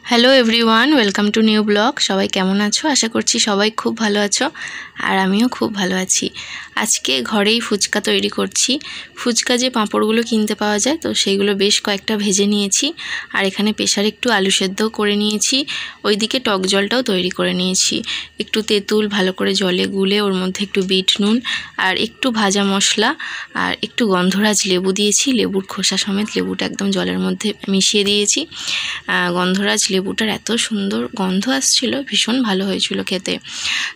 Hello everyone, welcome to new blog. সবাই কেমন আছো? আশা করছি সবাই খুব ভালো আছো, আর আমিও খুব ভালো আছি। আজকে ঘরেই ফুচকা তৈরি করছি। ফুচকা যে পাঁপড়গুলো কিনতে পাওয়া যায়, তো সেইগুলো বেশ কয়েকটা ভেজে নিয়েছি, আর এখানে প্রেসারে একটু আলু সেদ্ধও করে নিয়েছি। ওইদিকে টক জলটাও তৈরি করে নিয়েছি। একটু তেঁতুল ভালো করে জলে গুলে ওর মধ্যে একটু বিট নুন আর একটু ভাজা মশলা আর একটু গন্ধরাজ লেবু দিয়েছি। লেবুর খোসা সমেত লেবুটা একদম জলের মধ্যে মিশিয়ে দিয়েছি। গন্ধরাজ লেবুটার এত সুন্দর গন্ধ আসছিল, ভীষণ ভালো হয়েছিল খেতে।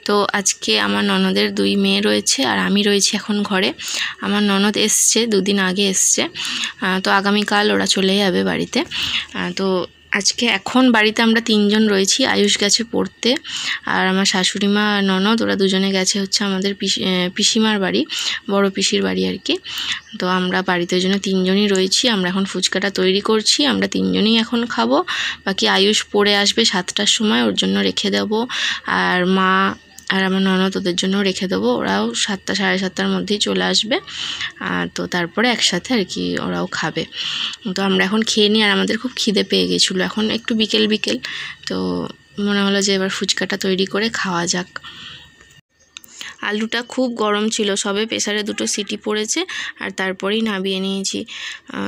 তো আজকে আমার ননদের 2 মেয়ে রয়েছে আর আমি রয়েছি এখন ঘরে। আমার ননদ এসছে, 2 দিন আগে এসছে, তো আগামীকাল ওরা চলে যাবে বাড়িতে। তো আজকে এখন বাড়িতে আমরা 3 জন রয়েছি। আয়ুষ গেছে পড়তে, আর আমার শাশুড়ি মা আর ননদ ওরা দুজনে গেছে হচ্ছে আমাদের পিসিমার বাড়ি, বড় পিসির বাড়ি আর কি। তো আমরা বাড়িতে ওই জন্য 3 জনই রয়েছি। আমরা এখন ফুচকাটা তৈরি করছি, আমরা 3 জনই এখন খাবো। বাকি আয়ুষ পড়ে আসবে 7টার সময়, ওর জন্য রেখে দেবো। আর মা আর আমার ননদ ওদের জন্য রেখে দেবো, ওরাও 7টা সাড়ে 7টার মধ্যেই চলে আসবে। তো তারপরে একসাথে আর কি ওরাও খাবে। তো আমরা এখন খেয়ে নিই, আর আমাদের খুব খিদে পেয়ে গেছিলো। এখন একটু বিকেল বিকেল, তো মনে হলো যে এবার ফুচকাটা তৈরি করে খাওয়া যাক। আলুটা খুব গরম ছিল, সবে প্রেসারে 2টো সিটি পড়েছে আর তারপরেই নামিয়ে নিয়েছি।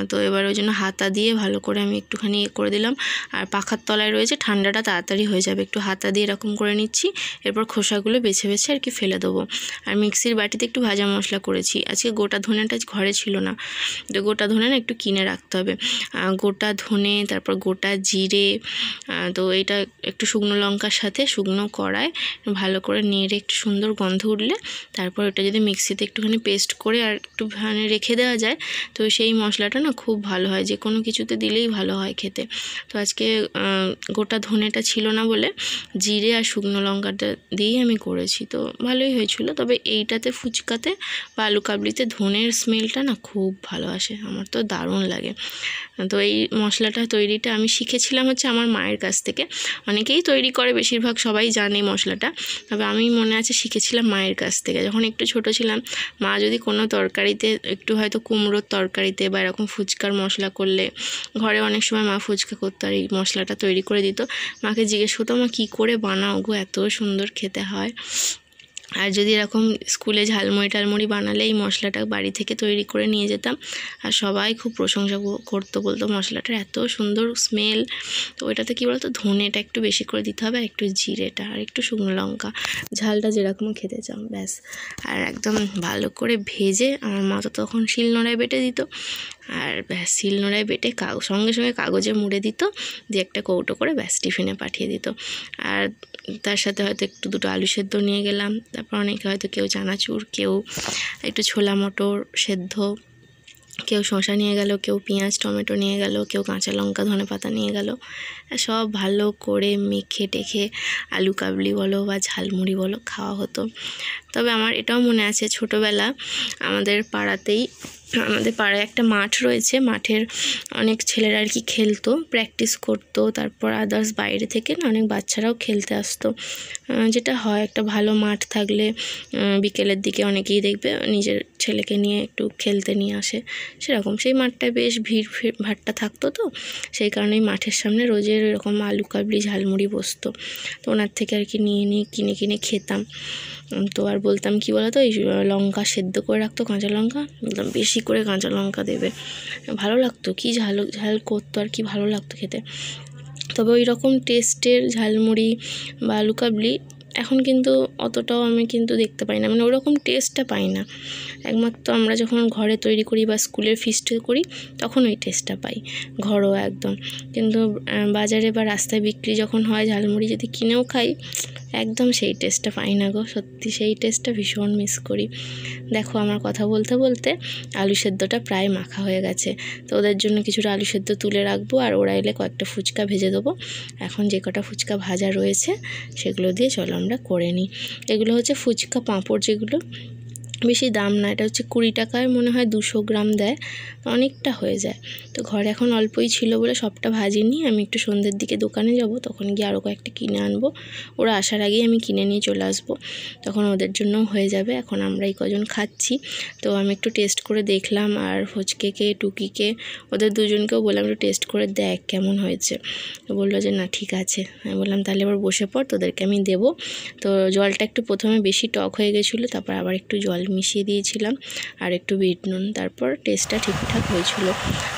তো এবার ওই জন্য হাতা দিয়ে ভালো করে আমি একটুখানি করে দিলাম। আর পাখার তলায় রয়েছে, ঠান্ডাটা তাড়াতাড়ি হয়ে যাবে। একটু হাতা দিয়ে এরকম করে নিচ্ছি, এরপর খোসাগুলো বেছে বেছে আর কি ফেলে দেবো। আর মিক্সির বাটিতে একটু ভাজা মশলা করেছি। আজকে গোটা ধনেটা ঘরে ছিল না, তো গোটা ধনে না একটু কিনে রাখতে হবে। গোটা ধনে, তারপর গোটা জিরে, তো এটা একটু শুকনো লঙ্কার সাথে শুকনো কড়ায় ভালো করে নেড়ে একটু সুন্দর গন্ধ উঠলে তারপর এটা যদি মিক্সিতে একটুখানি পেস্ট করে আর একটু রেখে দেওয়া যায়, তো সেই মশলাটা না খুব ভালো হয়, যে কোনো কিছুতে দিলেই ভালো হয় খেতে। তো আজকে গোটা ধনেটা ছিল না বলে জিরে আর শুকনো লঙ্কাটা দিয়েই আমি করেছি, তো ভালোই হয়েছিল। তবে এইটাতে ফুচকাতে বা আলু কাবলিতে ধনের স্মেলটা না খুব ভালো আসে, আমার তো দারুণ লাগে। তো এই মশলাটা তৈরিটা আমি শিখেছিলাম হচ্ছে আমার মায়ের কাছ থেকে। অনেকেই তৈরি করে, বেশিরভাগ সবাই জানে মশলাটা, তবে আমি মনে আছে শিখেছিলাম মায়ের কাছ থেকে। যখন একটু ছোট ছিলাম, মা যদি কোনো তরকারিতে একটু হয়তো কুমড়োর তরকারিতে বা এরকম ফুচকার মশলা করলে, ঘরে অনেক সময় মা ফুচকা করতো আর এই মশলাটা তৈরি করে দিত, মাকে জিজ্ঞেস করতো মা কী করে বানাও গো, এত সুন্দর খেতে হয়। আর যদি এরকম স্কুলে ঝালমুড়ি টালমুড়ি বানালে এই মশলাটা বাড়ি থেকে তৈরি করে নিয়ে যেতাম, আর সবাই খুব প্রশংসা করতো, বলতো মশলাটার এত সুন্দর স্মেল। তো ওইটাতে কী বলতো, ধনেটা একটু বেশি করে দিতে হবে, আর একটু জিরেটা আর একটু শুকনো লঙ্কা, ঝালটা যেরকম খেতে চাও ব্যাস। আর একদম ভালো করে ভেজে আমার মা তো তখন শিলনোড়ায় বেটে দিত, আর ব্যাস শিলনোড়ায় বেটে সঙ্গে সঙ্গে কাগজে মুড়ে দিত, দিয়ে একটা কৌটো করে ব্যাস টিফিনে পাঠিয়ে দিত। আর তার সাথে হয়তো একটু 2টো আলু সেদ্ধ নিয়ে গেলাম, তারপর অনেকে হয়তো কেউ চানাচুর, কেউ একটু ছোলা মটর সেদ্ধ, কেউ শসা নিয়ে গেল, কেউ পেঁয়াজ টমেটো নিয়ে গেল, কেউ কাঁচা লঙ্কা ধনে পাতা নিয়ে গেল। সব ভালো করে মেখে টেখে আলু কাবলি বলো বা ঝালমুড়ি বলো খাওয়া হতো। তবে আমার এটাও মনে আছে, ছোটোবেলা আমাদের পাড়ায় একটা মাঠ রয়েছে, মাঠের অনেক ছেলেরা আর কি খেলতো, প্র্যাকটিস করতো, তারপর আদার্স বাইরে থেকে না অনেক বাচ্চারাও খেলতে আসতো। যেটা হয়, একটা ভালো মাঠ থাকলে বিকেলের দিকে অনেকেই দেখবে নিজের ছেলেকে নিয়ে একটু খেলতে নিয়ে আসে, সেরকম সেই মাঠটায় বেশ ভিড় ভাট্টা থাকতো। তো সেই কারণেই মাঠের সামনে রোজের এরকম আলু কাবলি ঝালমুড়ি বসতো, তো ওনার থেকে আর কি নিয়ে কিনে খেতাম। তো আর বলতাম কি বলতো, এই লঙ্কা সেদ্ধ করে রাখতো, কাঁচা লঙ্কা, বলতাম বেশি করে কাঁচা লঙ্কা দেবে, ভালো লাগতো, কি ঝাল করতো আর কি ভালো লাগতো খেতে। তবে ওই রকম টেস্টের ঝালমুড়ি বা আলু কাবলি এখন কিন্তু অতটাও আমি কিন্তু দেখতে পাই না, মানে ওরকম টেস্টটা পাই না। একমাত্র আমরা যখন ঘরে তৈরি করি বা স্কুলের ফিস্টে করি, তখন ওই টেস্টটা পাই ঘরোয়া একদম। কিন্তু বাজারে বা রাস্তায় বিক্রি যখন হয় ঝালমুড়ি, যদি কিনেও খাই, একদম সেই টেস্টটা পাই না গো, সত্যি সেই টেস্টটা ভীষণ মিস করি। দেখো আমার কথা বলতে বলতে আলু সেদ্ধটা প্রায় মাখা হয়ে গেছে, তো ওদের জন্য কিছুটা আলু সেদ্ধ তুলে রাখবো, আর ওরা এলে কয়েকটা ফুচকা ভেজে দেবো। এখন যে কটা ফুচকা ভাজা রয়েছে সেগুলো দিয়ে চলো আমরা করে নিই। এগুলো হচ্ছে ফুচকা পাঁপড়, যেগুলো বেশি দাম না, এটা হচ্ছে 20 টাকায় মনে হয় 200 গ্রাম দেয়, অনেকটা হয়ে যায়। তো ঘরে এখন অল্পই ছিল বলে সবটা ভাজিনি। আমি একটু সন্ধ্যের দিকে দোকানে যাব, তখন গিয়ে আরও কয়েকটা কিনে আনবো। ওরা আসার আগেই আমি কিনে নিয়ে চলে আসবো, তখন ওদের জন্যও হয়ে যাবে। এখন আমরা এই কজন খাচ্ছি, তো আমি একটু টেস্ট করে দেখলাম। আর ফচকেকে, টুকিকে, ওদের দুজনকেও বললাম একটু টেস্ট করে দেখ কেমন হয়েছে। তো বললো যে না ঠিক আছে। আমি বললাম তাহলে এবার বসে পড়, তোদেরকে আমি দেবো। তো জলটা একটু প্রথমে বেশি টক হয়ে গেছিলো, তারপর আবার একটু জল মিশিয়ে দিয়েছিলাম আর একটু বিট নুন, তারপর টেস্টটা ঠিকঠাক হয়েছিল।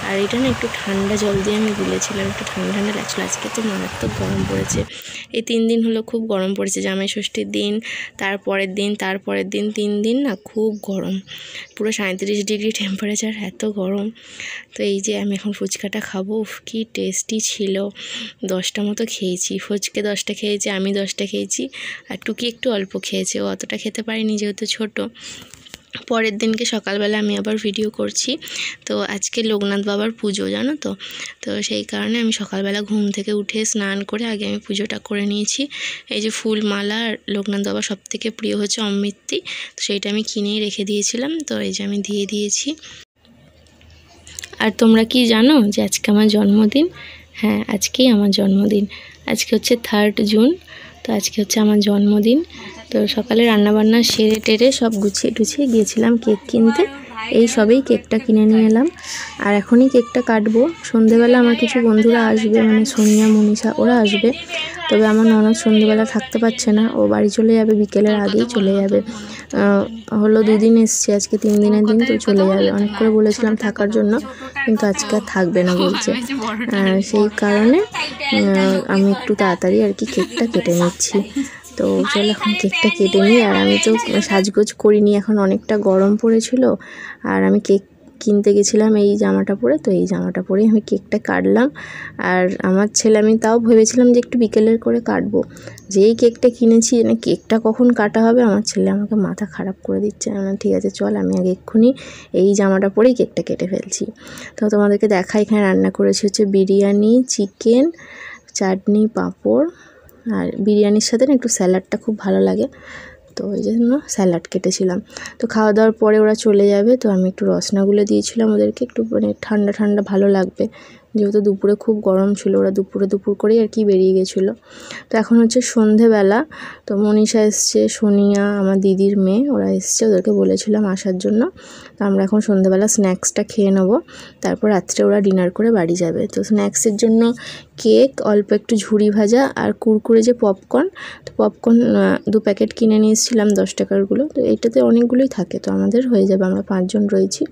আর এটা না একটু ঠান্ডা জল দিয়ে আমি গুলেছিলাম, একটু ঠান্ডা ঠান্ডা লাগছিলো। আজকে তো মারাত্মক গরম পড়েছে, এই 3 দিন হলো খুব গরম পড়েছে। জামাই ষষ্ঠীর দিন, তারপরের দিন, 3 দিন না খুব গরম, পুরো 37 ডিগ্রি টেম্পারেচার, এত গরম। তো এই যে আমি এখন ফুচকাটা খাবো, কি টেস্টি ছিল। 10টা মতো খেয়েছি, ফচকে 10টা খেয়েছি, আমি 10টা খেয়েছি, আর টুকি একটু অল্প খেয়েছে, ও অতটা খেতে পারিনি যেহেতু ছোট। পরের দিনকে সকালবেলা আমি আবার ভিডিও করছি। তো আজকে লোকনাথ বাবার পুজো, জানো তো। তো সেই কারণে আমি সকালবেলা ঘুম থেকে উঠে স্নান করে আগে আমি পুজোটা করে নিয়েছি। এই যে ফুল মালা, আর লোকনাথ বাবার সবথেকে প্রিয় হচ্ছে অমৃতি, তো সেইটা আমি কিনেই রেখে দিয়েছিলাম। তো এই যে আমি দিয়ে দিয়েছি। আর তোমরা কি জানো যে আজকে আমার জন্মদিন? হ্যাঁ, আজকেই আমার জন্মদিন। আজকে হচ্ছে 3 জুন, তো আজকে হচ্ছে আমার জন্মদিন। তো সকালে রান্নাবান্না সেরে টেরে সব গুছিয়ে টুছিয়ে গিয়েছিলাম কেক কিনতে। এই সবেই কেকটা কিনে নিয়ে এলাম, আর এখনই কেকটা কাটবো। সন্ধেবেলা আমার কিছু বন্ধুরা আসবে, মানে সোনিয়া, মনীষা, ওরা আসবে। তবে আমার ননদ সন্ধেবেলা থাকতে পারছে না, ও বাড়ি চলে যাবে, বিকেলের আগেই চলে যাবে। হলো 2 দিন এসছে, আজকে 3 দিনের দিন, তো চলে যাবে। অনেক করে বলেছিলাম থাকার জন্য, কিন্তু আজকে আর থাকবে না বলছে। সেই কারণে আমি একটু তাড়াতাড়ি আর কি কেকটা কেটে নিচ্ছি। তো চল এখন কেকটা কেটে নিই। আর আমি তো সাজগোজ করিনি, এখন অনেকটা গরম পড়েছিল, আর আমি কেক কিনতে গেছিলাম এই জামাটা পরে। তো এই জামাটা পরেই আমি কেকটা কাটলাম। আর আমার ছেলে, আমি তাও ভেবেছিলাম যে একটু বিকেলের করে কাটবো, যেই কেকটা কিনেছি, মানে কেকটা কখন কাটা হবে, আমার ছেলে আমাকে মাথা খারাপ করে দিচ্ছে। ঠিক আছে চল, আমি আগে এক্ষুনি এই জামাটা পরেই কেকটা কেটে ফেলছি। তো তোমাদেরকে দেখা, এখানে রান্না করেছি হচ্ছে বিরিয়ানি, চিকেন, চাটনি, পাঁপড়। আর বিরিয়ানির সাথে না একটু স্যালাডটা খুব ভালো লাগে, তো ওই জন্য স্যালাড কেটেছিলাম। তো খাওয়া দাওয়ার পরে ওরা চলে যাবে, তো আমি একটু রসনাগুলো দিয়েছিলাম ওদেরকে, একটু মানে ঠান্ডা ঠান্ডা ভালো লাগবে, যেহেতু দুপুরে খুব গরম ছিল। ওরা দুপুর করেই আর কি বেরিয়ে গেছিলো। তো এখন হচ্ছে সন্ধেবেলা। তো মনীষা এসছে, সোনিয়া, আমার দিদির মেয়ে, ওরা এসছে, ওদেরকে বলেছিলাম আসার জন্য। তো আমরা এখন সন্ধেবেলা স্ন্যাক্সটা খেয়ে নেবো, তারপর রাত্রে ওরা ডিনার করে বাড়ি যাবে। তো স্ন্যাক্সের জন্য কেক, অল্প একটু ঝুড়ি ভাজা, আর কুরকুরে যে পপকর্ন, তো পপকর্ন 2 প্যাকেট কিনে নিয়ে এসেছিলাম 10 টাকারগুলো। তো এইটাতে অনেকগুলোই থাকে, তো আমাদের হয়ে যাবে, আমরা 5 জন রয়েছি।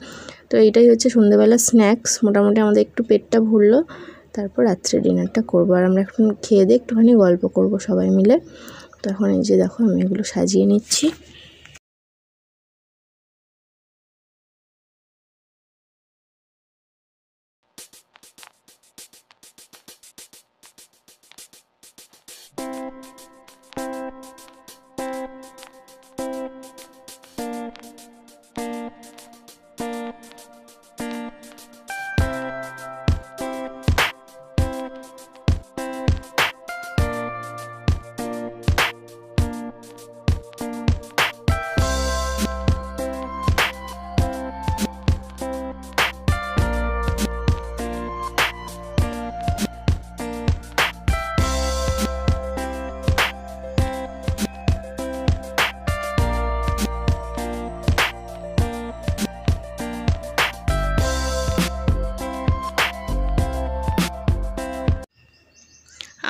তো এইটাই হচ্ছে সন্ধ্যেবেলা স্ন্যাক্স। মোটামুটি আমাদের একটু পেটটা ভরলো, তারপর রাত্রে ডিনারটা করবো। আর আমরা এখন খেয়ে দিয়ে একটুখানি গল্প করব সবাই মিলে। তো এখন এই যে দেখো আমি এগুলো সাজিয়ে নিচ্ছি।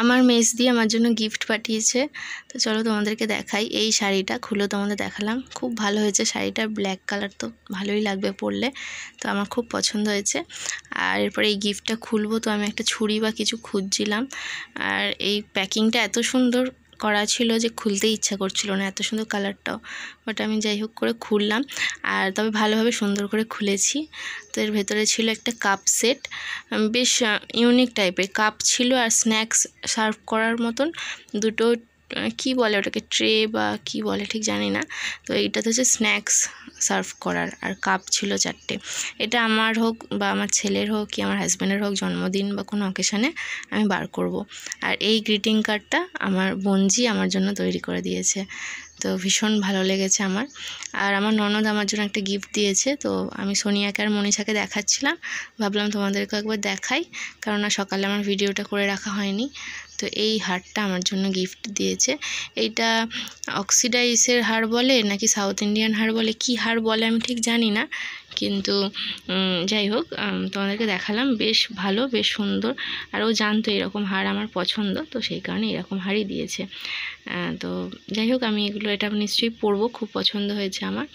আমার মেস দিয়ে আমার জন্য গিফট পাঠিয়েছে, তো চলো তোমাদেরকে দেখাই। এই শাড়িটা খুলে তোমাদের দেখালাম, খুব ভালো হয়েছে শাড়িটা, ব্ল্যাক কালার, তো ভালোই লাগবে পরলে, তো আমার খুব পছন্দ হয়েছে। আর এরপরে এই গিফটটা খুলবো, তো আমি একটা ছুরি বা কিছু খুঁজছিলাম, আর এই প্যাকিংটা এত সুন্দর করা ছিল যে খুলতে ইচ্ছা করছিল না, এত সুন্দর কালারটাও। বাট আমি যাই হোক করে খুললাম, আর তবে ভালোভাবে সুন্দর করে খুলেছি। তো এর ভেতরে ছিল একটা কাপ সেট, বেশ ইউনিক টাইপের কাপ ছিল, আর স্ন্যাক্স সার্ভ করার মতন দুটো, কি বলে ওটাকে, ট্রে বা কি বলে ঠিক জানি না। তো এইটাতে হচ্ছে স্ন্যাক্স সার্ভ করার, আর কাপ ছিল 4টে। এটা আমার হোক বা আমার ছেলের হোক কি আমার হাজব্যান্ডের হোক, জন্মদিন বা কোনো অকেশানে আমি বার করব। আর এই গ্রিটিং কার্ডটা আমার বোনজি আমার জন্য তৈরি করে দিয়েছে, তো ভীষণ ভালো লেগেছে আমার। আর আমার ননদ আমার জন্য একটা গিফট দিয়েছে। তো আমি সোনিয়াকে আর মনীষাকে দেখাচ্ছিলাম, ভাবলাম তোমাদেরকে একবার দেখাই, কারণ সকালে আমার ভিডিওটা করে রাখা হয়নি। তো এই হারটা আমার জন্য গিফট দিয়েছে। এইটা অক্সিডাইসের হার বলে নাকি সাউথ ইন্ডিয়ান হার বলে, কি হার বলে আমি ঠিক জানি না, কিন্তু যাই হোক তোমাদেরকে দেখালাম। বেশ ভালো, বেশ সুন্দর। আর ও জানতো এরকম হার আমার পছন্দ, তো সেই কারণে এরকম হারই দিয়েছে। তো যাই হোক আমি এটা নিশ্চয়ই পরবো, খুব পছন্দ হয়েছে আমার।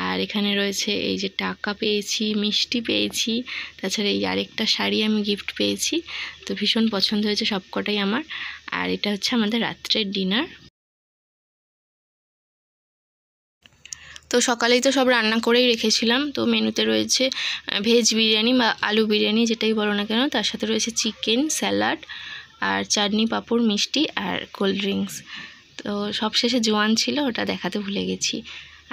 আর এখানে রয়েছে এই যে টাকা পেয়েছি, মিষ্টি পেয়েছি, তাছাড়া এই আরেকটা শাড়ি আমি গিফট পেয়েছি। তো ভীষণ পছন্দ হয়েছে সবকটাই আমার। আর এটা হচ্ছে আমাদের রাত্রের ডিনার। তো সকালেই তো সব রান্না করেই রেখেছিলাম। তো মেনুতে রয়েছে ভেজ বিরিয়ানি বা আলু বিরিয়ানি, যেটাই বলো না কেন, তার সাথে রয়েছে চিকেন, স্যালাড, আর চাটনি, পাঁপড়, মিষ্টি আর কোল্ড ড্রিঙ্কস। তো সবশেষে জোয়ান ছিল, ওটা দেখাতে ভুলে গেছি।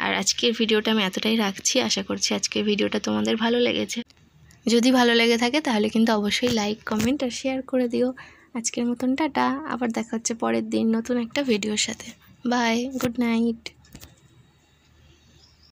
আর আজকের ভিডিওটা আমি এতটাই রাখছি। আশা করছি আজকের ভিডিওটা তোমাদের ভালো লেগেছে। যদি ভালো লেগে থাকে তাহলে কিন্তু অবশ্যই লাইক, কমেন্ট আর শেয়ার করে দিও। আজকের মতন টাটা, আবার দেখা হচ্ছে পরের দিন নতুন একটা ভিডিওর সাথে। Bye, good night.